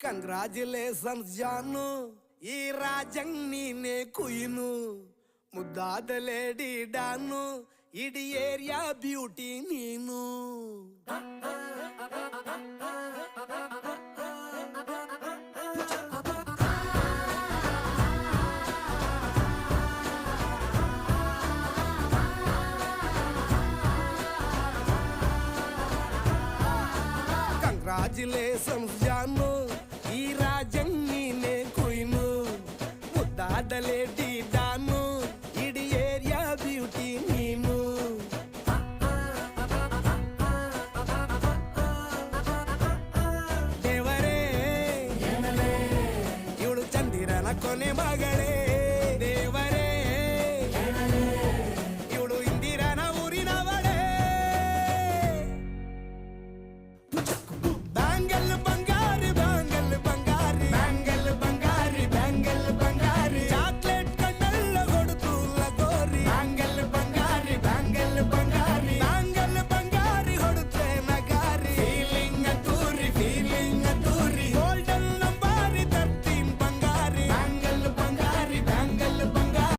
Congratulations ಜಾನು, ಈ ರಾಜಂಗ್ ನೀನೆ ಕುಯ್ನು, ಮುದ್ದಾದ ಲೇಡಿ ಡಾನು, ಇಡೀ ಏರಿಯಾ ಬ್ಯೂಟಿ ನೀನು. ಕಂಗ್ರಾಚುಲೇಷನ್ಸ್ ಜಾನು, ಈ ರಾಜಂಗ್ ನೀನೆ ಕುಯ್ನು, ಮುದ್ದಾದ ಲೇಡಿ ಡಾನು, ಇಡೀ ಏರಿಯಾ ಬ್ಯೂಟಿ ನೀನು. ದೇವರೇ ಇವಳು ಚಂದಿರನ ಕೊನೆ ಮಗಳೇ,